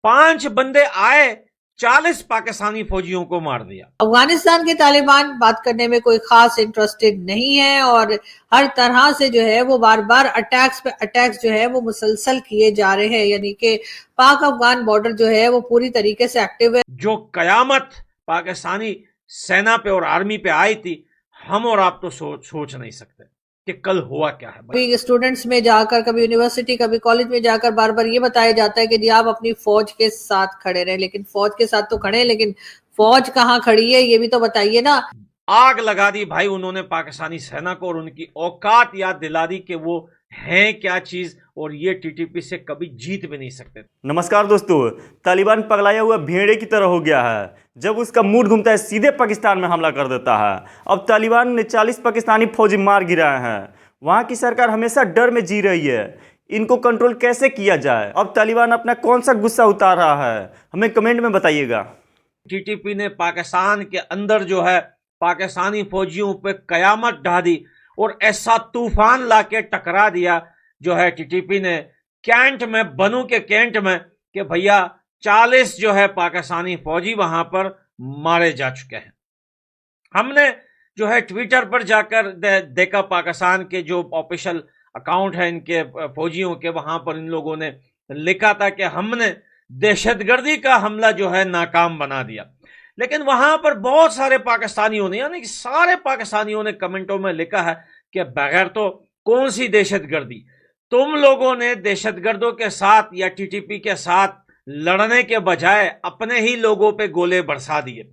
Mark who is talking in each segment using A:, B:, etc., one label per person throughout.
A: 5 बंदे आए, 40 पाकिस्तानी फौजियों को मार दिया।
B: अफगानिस्तान के तालिबान बात करने में कोई खास इंटरेस्टेड नहीं है और हर तरह से जो है वो बार बार अटैक्स पे अटैक्स जो है वो मुसलसल किए जा रहे हैं, यानी कि पाक अफगान बॉर्डर जो है वो पूरी तरीके से एक्टिव है।
A: जो कयामत पाकिस्तानी सेना पे और आर्मी पे आई थी, हम और आप तो सोच नहीं सकते कि कल हुआ क्या है।
B: कभी स्टूडेंट्स में जाकर, कभी यूनिवर्सिटी, कभी कॉलेज में जाकर बार बार ये बताया जाता है कि जी आप अपनी फौज के साथ खड़े रहे, लेकिन फौज के साथ तो खड़े हैं, लेकिन फौज कहाँ खड़ी है ये भी तो बताइए ना।
A: आग लगा दी भाई उन्होंने पाकिस्तानी सेना को और उनकी औकात याद दिला दी कि वो हैं क्या चीज, और ये टीटीपी से कभी जीत भी नहीं सकते।
C: नमस्कार दोस्तों, तालिबान पगलाया हुआ भेड़े की तरह हो गया है। जब उसका मूड घूमता है सीधे पाकिस्तान में हमला कर देता है। अब तालिबान ने 40 पाकिस्तानी फौजी मार गिराए हैं। वहाँ की सरकार हमेशा डर में जी रही है। इनको कंट्रोल कैसे किया जाए? अब तालिबान अपना कौन सा गुस्सा उतार रहा है, हमें कमेंट में बताइएगा।
A: टीटीपी ने पाकिस्तान के अंदर जो है पाकिस्तानी फौजियों पे कयामत ढा दी और ऐसा तूफान लाके टकरा दिया जो है टीटीपी ने कैंट में, बनू के कैंट में, कि भैया 40 जो है पाकिस्तानी फौजी वहां पर मारे जा चुके हैं। हमने जो है ट्विटर पर जाकर देखा, पाकिस्तान के जो ऑफिशियल अकाउंट है इनके फौजियों के, वहां पर इन लोगों ने लिखा था कि हमने दहशतगर्दी का हमला जो है नाकाम बना दिया। लेकिन वहां पर बहुत सारे पाकिस्तानियों ने, यानी कि सारे पाकिस्तानियों ने कमेंटों में लिखा है कि बगैर तो कौन सी दहशतगर्दी, तुम लोगों ने दहशतगर्दों के साथ या टीटीपी के साथ लड़ने के बजाय अपने ही लोगों पे गोले बरसा दिए।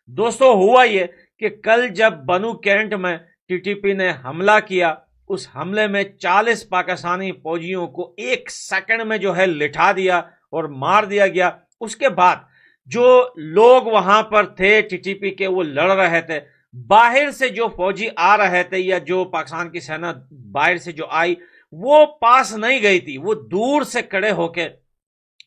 A: दोस्तों हुआ ये कि कल जब बनू कैंट में टीटीपी ने हमला किया, उस हमले में 40 पाकिस्तानी फौजियों को 1 सेकंड में जो है लिटा दिया और मार दिया गया। उसके बाद जो लोग वहां पर थे टीटीपी के, वो लड़ रहे थे। बाहर से जो फौजी आ रहे थे या जो पाकिस्तान की सेना बाहर से जो आई, वो पास नहीं गई थी, वो दूर से खड़े होके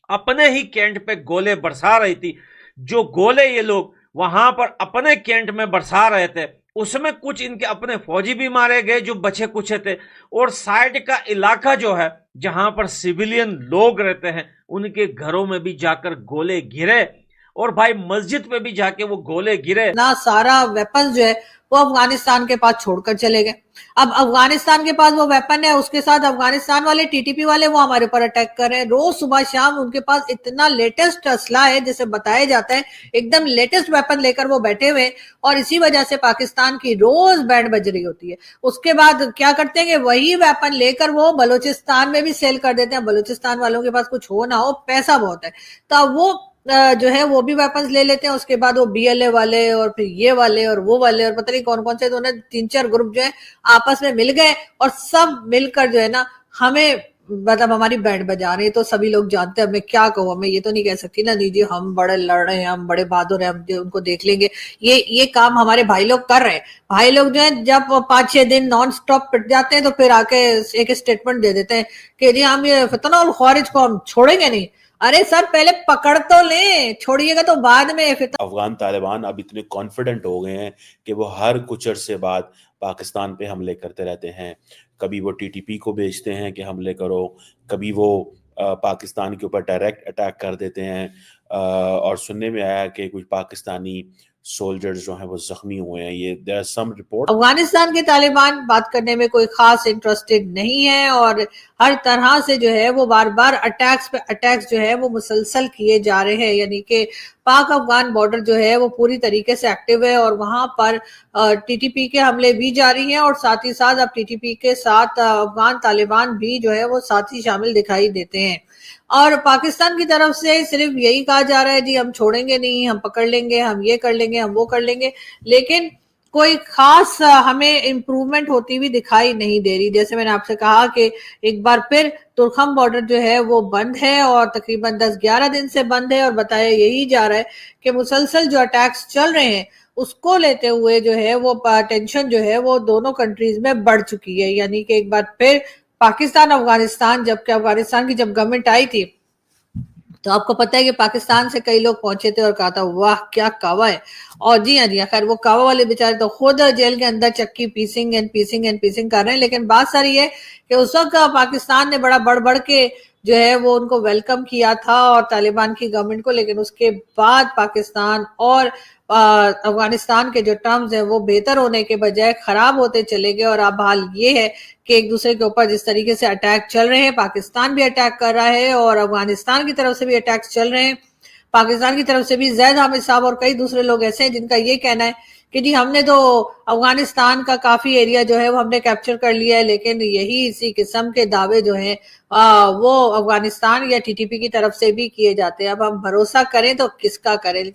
A: अपने ही कैंट पे गोले बरसा रही थी। जो गोले ये लोग वहां पर अपने कैंट में बरसा रहे थे, उसमें कुछ इनके अपने फौजी भी मारे गए जो बचे कुछ थे, और साइड का इलाका जो है जहां पर सिविलियन लोग रहते हैं, उनके घरों में भी जाकर गोले गिरे, और भाई मस्जिद में भी जाके वो गोले गिरे
B: ना। सारा वेपन जो है वो अफगानिस्तान के पास छोड़कर चले गए। अब अफगानिस्तान के पास वो वेपन है, उसके साथ अफगानिस्तान वाले, टीटीपी वाले, वो हमारे ऊपर अटैक कर रहे हैं। रोज सुबह शाम उनके पास इतना लेटेस्ट असला है, जैसे बताया जाता है एकदम लेटेस्ट वेपन लेकर वो बैठे हुए, और इसी वजह से पाकिस्तान की रोज बैंड बज रही होती है। उसके बाद क्या करते हैं कि वही वेपन लेकर वो बलूचिस्तान में भी सेल कर देते हैं। बलूचिस्तान वालों के पास कुछ हो ना हो, पैसा बहुत है, तो वो जो है वो भी वेपन्स ले लेते हैं। उसके बाद वो बीएलए वाले और फिर ये वाले और वो वाले और पता नहीं कौन कौन से, तो उन्हें 3-4 ग्रुप जो है आपस में मिल गए और सब मिलकर जो है ना हमें, मतलब हमारी बैंड बजा रहे हैं। तो सभी लोग जानते हैं, मैं क्या कहूँ, मैं ये तो नहीं कह सकती ना जी हम बड़े लड़ रहे हैं, हम बड़े बहादुर हैं, हम उनको देख लेंगे। ये काम हमारे भाई लोग कर रहे हैं। भाई लोग जो है जब 5-6 दिन नॉन स्टॉप पिट जाते हैं तो फिर आके एक स्टेटमेंट दे देते हैं कि जी हम ये फितना और खारिज को हम छोड़ेंगे नहीं। अरे सर पहले पकड़ तो ले, छोड़िएगा तो बाद में।
D: अफगान तालिबान अब इतने कॉन्फिडेंट हो गए हैं कि वो हर कुछ अरसे बाद पाकिस्तान पे हमले करते रहते हैं। कभी वो टीटीपी को भेजते हैं कि हमले करो, कभी वो पाकिस्तान के ऊपर डायरेक्ट अटैक कर देते हैं। और सुनने में आया कि कुछ पाकिस्तानी सोल्जर्स जो हैं वो जख्मी हुए हैं। ये there are some report.
B: Afghanistan के तालिबान बात करने में कोई खास इंटरेस्टेड नहीं है और हर तरह से जो है वो बार बार अटैक्स पे अटैक्स जो है वो मुसलसल किए जा रहे हैं, यानी कि पाक अफगान बॉर्डर जो है वो पूरी तरीके से एक्टिव है और वहां पर टीटीपी के हमले भी जारी हैं, और साथ ही साथ अब टीटीपी के साथ अफगान तालिबान भी जो है वो साथ ही शामिल दिखाई देते हैं। और पाकिस्तान की तरफ से सिर्फ यही कहा जा रहा है जी हम छोड़ेंगे नहीं, हम पकड़ लेंगे, हम ये कर लेंगे, हम वो कर लेंगे, लेकिन कोई खास हमें इम्प्रूवमेंट होती हुई दिखाई नहीं दे रही। जैसे मैंने आपसे कहा कि एक बार फिर तुर्खम बॉर्डर जो है वो बंद है और तकरीबन 10-11 दिन से बंद है, और बताया यही जा रहा है कि मुसलसल जो अटैक्स चल रहे हैं उसको लेते हुए जो है वो टेंशन जो है वो दोनों कंट्रीज में बढ़ चुकी है। यानी कि एक बार फिर पाकिस्तान अफगानिस्तान, जबकि अफगानिस्तान की जब गवर्नमेंट आई थी तो आपको पता है कि पाकिस्तान से कई लोग पहुंचे थे और कहा था वाह क्या कावा है। और जी हाँ खैर वो कावा वाले बेचारे तो खुद जेल के अंदर चक्की पीसिंग कर रहे हैं। लेकिन बात सारी है कि उस वक्त पाकिस्तान ने बड़ा बढ़ बढ़ के जो है वो उनको वेलकम किया था और तालिबान की गवर्नमेंट को, लेकिन उसके बाद पाकिस्तान और अफगानिस्तान के जो टर्म्स हैं वो बेहतर होने के बजाय खराब होते चले गए। और अब हाल ये है कि एक दूसरे के ऊपर जिस तरीके से अटैक चल रहे हैं, पाकिस्तान भी अटैक कर रहा है और अफगानिस्तान की तरफ से भी अटैक्स चल रहे हैं। पाकिस्तान की तरफ से भी जैद हामिद साहब और कई दूसरे लोग ऐसे हैं जिनका ये कहना है कि जी हमने तो अफगानिस्तान का काफी एरिया जो है वो हमने कैप्चर कर लिया है, लेकिन यही इसी किस्म के दावे जो हैं वो अफगानिस्तान या टीटीपी की तरफ से भी किए जाते हैं। अब हम भरोसा करें तो किसका करें।